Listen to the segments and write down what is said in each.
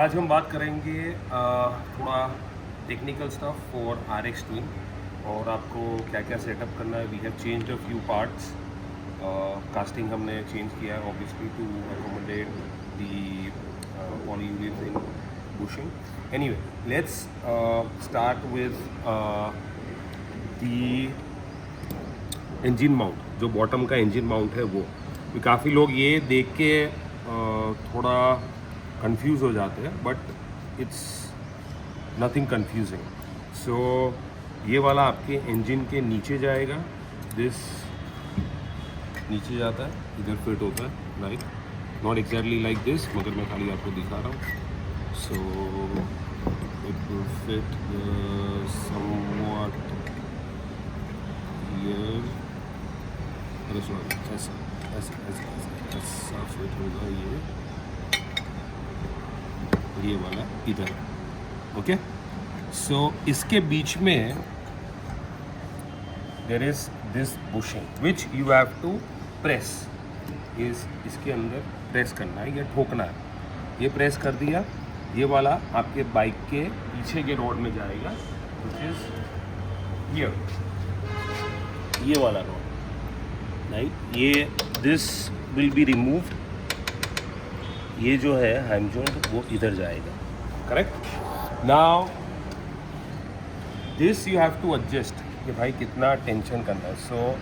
आज हम बात करेंगे थोड़ा technical stuff for RX twin और आपको क्या क्या सेटअप करना है. We have change a few parts. Casting हमने चेंज किया है obviously to accommodate the polyurethane bushing. Anyway, let's start with the engine mount. जो बॉटम का engine mount है वो काफ़ी लोग ये देख के थोड़ा कंफ्यूज हो जाते हैं, बट इट्स नथिंग कंफ्यूजिंग. सो ये वाला आपके इंजन के नीचे जाएगा. दिस नीचे जाता है, इधर फिट होता है, right. Not exactly like this, मगर मैं खाली आपको दिखा रहा हूँ. So it will fit somewhat here. अरे सॉरी, ऐसा ऐसा ऐसा ऐसा ऐसा फिट होगा ये वाला इधर. ओके. सो इसके बीच में there is this bushing which you have to press. इसके अंदर प्रेस करना है या ठोकना है. ये प्रेस कर दिया, ये वाला आपके बाइक के पीछे के रोड में जाएगा, विच इज हियर. ये वाला रोड, राइट. ये दिस विल बी रिमूव्ड. ये जो है हैम जॉइंट वो इधर जाएगा, correct. Now this you have to adjust कि भाई कितना टेंशन करना है. So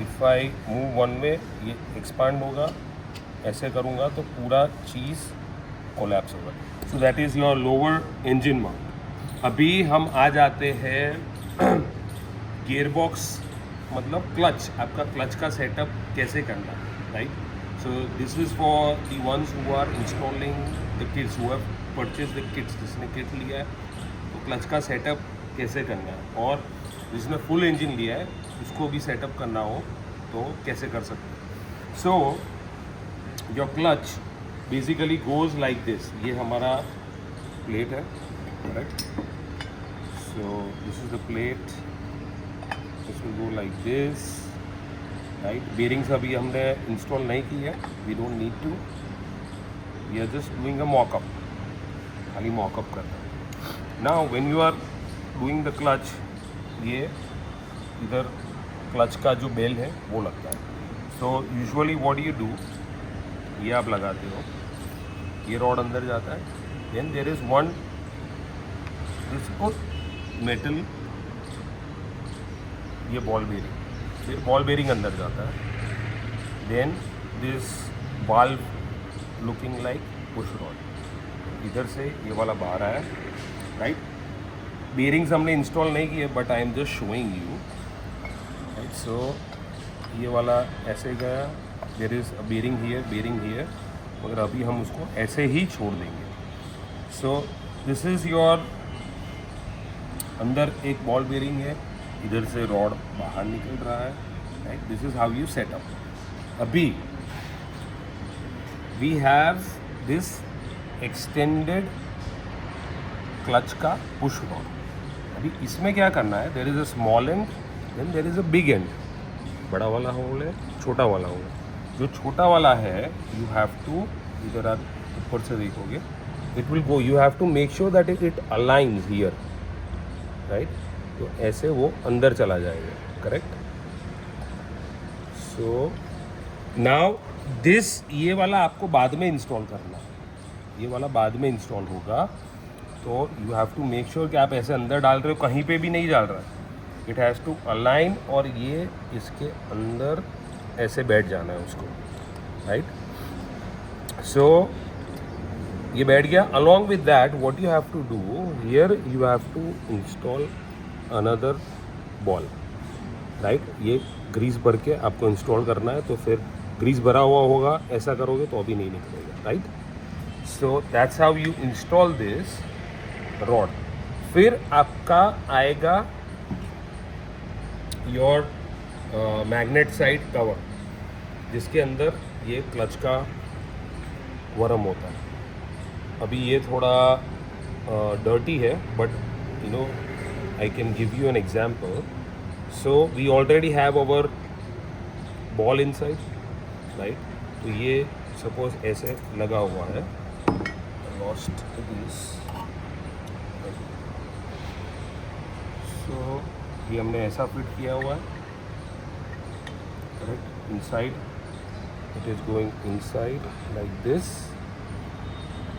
if I move one way, ये एक्सपांड होगा. ऐसे करूँगा तो पूरा चीज़ कोलैप्स होगा. So that is your lower engine mount. अभी हम आ जाते हैं गियर बॉक्स, मतलब क्लच. आपका क्लच का सेटअप कैसे करना है, right. So this is for the ones who are installing the kits, who have purchased the kits. जिसने किट लिया है तो क्लच का सेटअप कैसे करना है, और जिसने फुल इंजन लिया है उसको भी सेटअप करना हो तो कैसे कर सकते हैं. So your clutch basically goes like this. ये हमारा प्लेट है, correct. So this is the plate. This will go like this, right. Bearings अभी हमने इंस्टॉल नहीं की है. We don't need to. We are just doing a mockup. खाली mockup करना है. Now when you are doing the clutch, ये इधर क्लच का जो बेल है वो लगता है. So usually what you do, ये आप लगाते हो, ये रॉड अंदर जाता है. Then there is one this metal, ये बॉल बेरिंग. फिर बॉल बेरिंग अंदर जाता है. Then this valve looking like push rod, इधर से ये वाला बाहर आया, राइट. बेरिंग्स हमने इंस्टॉल नहीं किए, but I am just showing you, right. So ये वाला ऐसे गया. There is a bearing here, मगर अभी हम उसको ऐसे ही छोड़ देंगे. सो दिस इज़ योर, अंदर एक बॉल बेरिंग है, इधर से रॉड बाहर निकल रहा है, right. This is how you set up. अभी we have this extended clutch का पुश रॉड. अभी इसमें क्या करना है, there is a small end, then there is a big end. बड़ा वाला होल है, छोटा वाला होल है. जो छोटा वाला है यू हैव टू, इधर आप ऊपर से देखोगे, it will go, you have to make sure that it aligns here, right. तो ऐसे वो अंदर चला जाएगा, करेक्ट. सो नाउ दिस, ये वाला आपको बाद में इंस्टॉल करना है. ये वाला बाद में इंस्टॉल होगा, तो you have to make sure कि आप ऐसे अंदर डाल रहे हो, कहीं पे भी नहीं डाल रहा है. इट हैज़ टू अलाइन, और ये इसके अंदर ऐसे बैठ जाना है उसको, राइट. सो ये बैठ गया. Along with that what you have to do, here you have to install another ball, right. ये ग्रीस भर के आपको इंस्टॉल करना है. तो फिर ग्रीस भरा हुआ होगा, ऐसा करोगे तो अभी नहीं निकलेगा, right. So that's how you install this rod. फिर आपका आएगा योर मैग्नेट साइड कवर, जिसके अंदर ये क्लच का वर्म होता है. अभी ये थोड़ा डर्टी है, but you know I can give you an example. So we already have our ball inside, right? तो ये suppose ऐसे लगा हुआ है, lost this. So ये हमने ऐसा फिट किया हुआ है, correct. Inside it is going inside like this.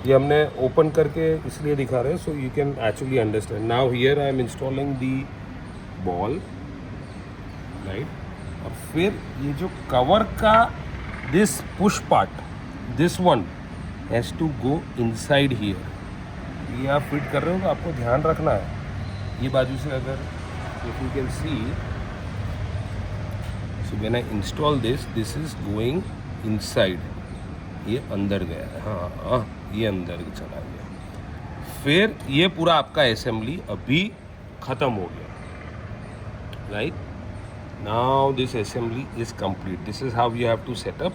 ये हमने ओपन करके इसलिए दिखा रहे हैं so you can actually understand. Now here I am installing the ball, right. और फिर ये जो कवर का this push part, this one has to go inside here. ये आप फिट कर रहे हो तो आपको ध्यान रखना है. ये बाजू से अगर if you can see, so when I install this, this is going inside. ये अंदर गया है, हाँ ये अंदर चला गया. फिर ये पूरा आपका असेंबली अभी ख़त्म हो गया, right. Now this assembly is complete. This is how you have to set up.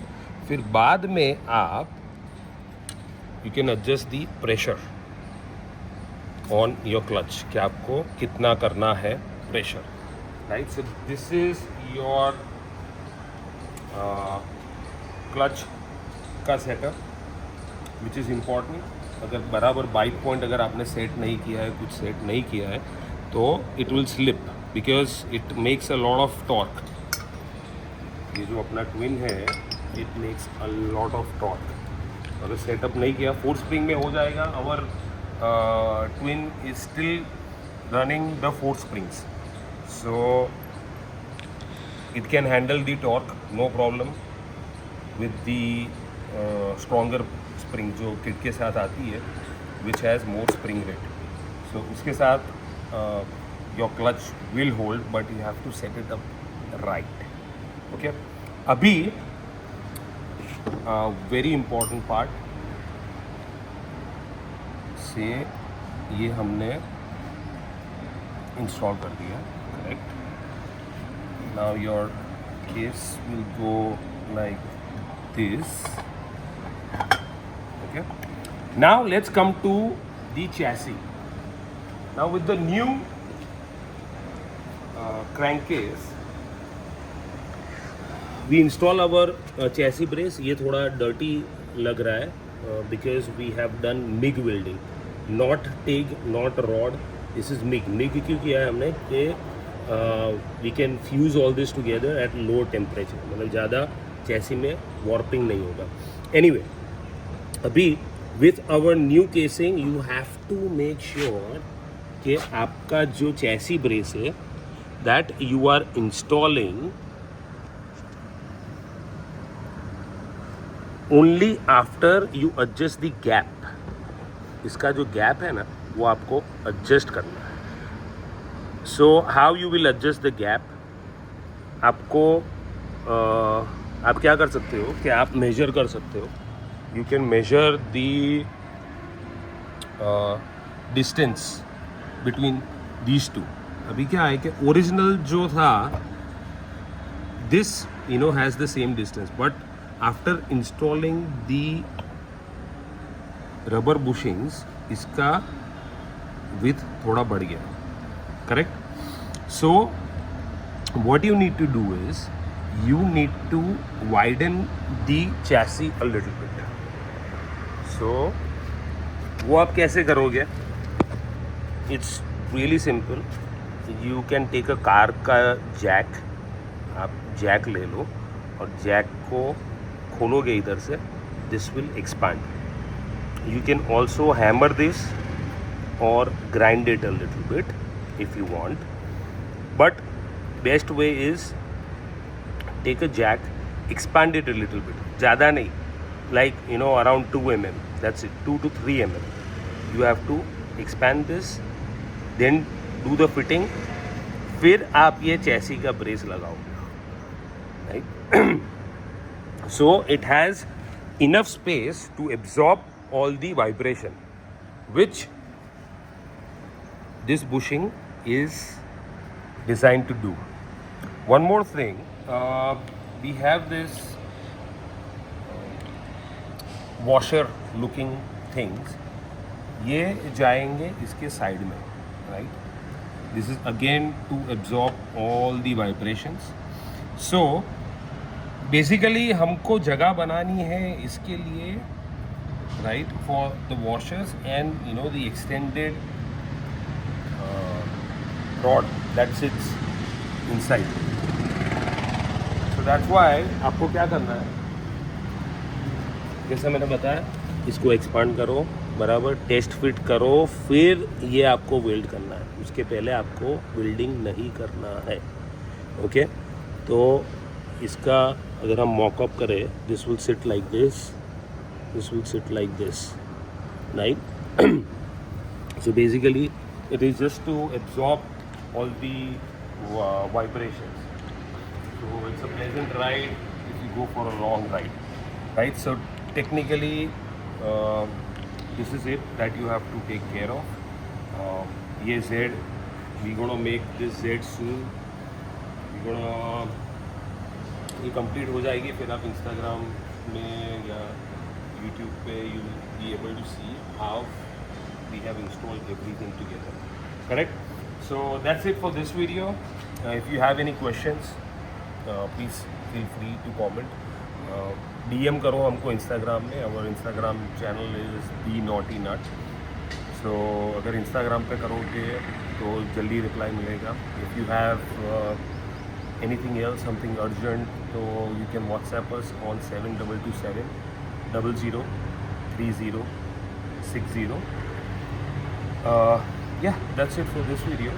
फिर बाद में आप you can adjust the pressure on your clutch, कि आपको कितना करना है pressure, right. So this is your clutch का सेटअप विच इज़ इम्पॉर्टेंट. अगर बराबर बाइक पॉइंट अगर आपने सेट नहीं किया है, कुछ सेट नहीं किया है, तो it will slip because it makes a lot of torque. ये जो अपना ट्विन है it makes a lot of torque. अगर सेटअप नहीं किया, 4 स्प्रिंग में हो जाएगा. Our twin is still running the 4 springs, so it can handle the torque no problem with the stronger spring जो किट के साथ आती है, which has more spring rate. So उसके साथ your clutch will hold, but you have to set it up right. Okay, अभी very important part से ये हमने इंस्टॉल कर दिया, correct. Now your case will go like this. Okay, now let's come to the chassis. Now with the new crankcase we install our chassis brace. ये थोड़ा dirty लग रहा है because we have done MIG welding, not TIG, not rod. This is MIG. MIG क्यों किया है हमने कि we can fuse all this together at low temperature, मतलब ज़्यादा चैसी में warping नहीं होगा. Anyway, अभी with our new casing you have to make sure कि आपका जो चैसी ब्रेस है that you are installing only after you adjust the gap. इसका जो गैप है ना वो आपको एडजस्ट करना है. So how you will adjust the gap, आपको आप क्या कर सकते हो कि आप मेजर कर सकते हो. You can measure the distance between these two. अभी क्या है कि ओरिजिनल जो था this has the same distance, but after installing the rubber bushings इसका विथ थोड़ा बढ़ गया, correct. So what you need to do is you need to widen the chassis a little bit. So वो आप कैसे करोगे? It's really simple. You can take a car का jack, आप जैक ले लो और जैक को खोलोगे इधर से, this will expand. You can also hammer this or grind it a little bit if you want, but best way is take a jack, expand it a little bit, ज़्यादा नहीं, like around 2 mm, that's it, 2 to 3 mm. You have to expand this, then do the fitting. फिर आप ये chassis का brace लगाओगे, right? So it has enough space to absorb all the vibration which this bushing is designed to do. One more thing, we have this washer looking things, ये जाएंगे इसके side में, right? This is again to absorb all the vibrations. So basically हमको जगह बनानी है इसके लिए right, for the washers and the extended rod that sits inside. So that's why आपको क्या करना है, जैसा मैंने बताया, इसको एक्सपांड करो, बराबर टेस्ट फिट करो, फिर ये आपको वेल्ड करना है, उसके पहले आपको वेल्डिंग नहीं करना है। ओके, तो इसका अगर हम मॉकअप करें, this will sit like this, this will sit like this, right. So basically it is just to absorb all the vibrations. So it's a pleasant ride if you go for a long ride, right? So technically this is it that you have to take care of. Ye Z, we're gonna make this Z soon. we're gonna ये complete हो जाएगी, फिर आप Instagram में या YouTube पे you will be able to see how we have installed everything together, correct? So that's it for this video. If you have any questions, please feel free to comment. DM करो हमको Instagram में, our Instagram channel is The Naughty Nut. So अगर Instagram पे करोगे तो जल्दी reply मिलेगा. If you have anything else, something urgent, so you can WhatsApp us on 7227 003060. Yeah, that's it for this video.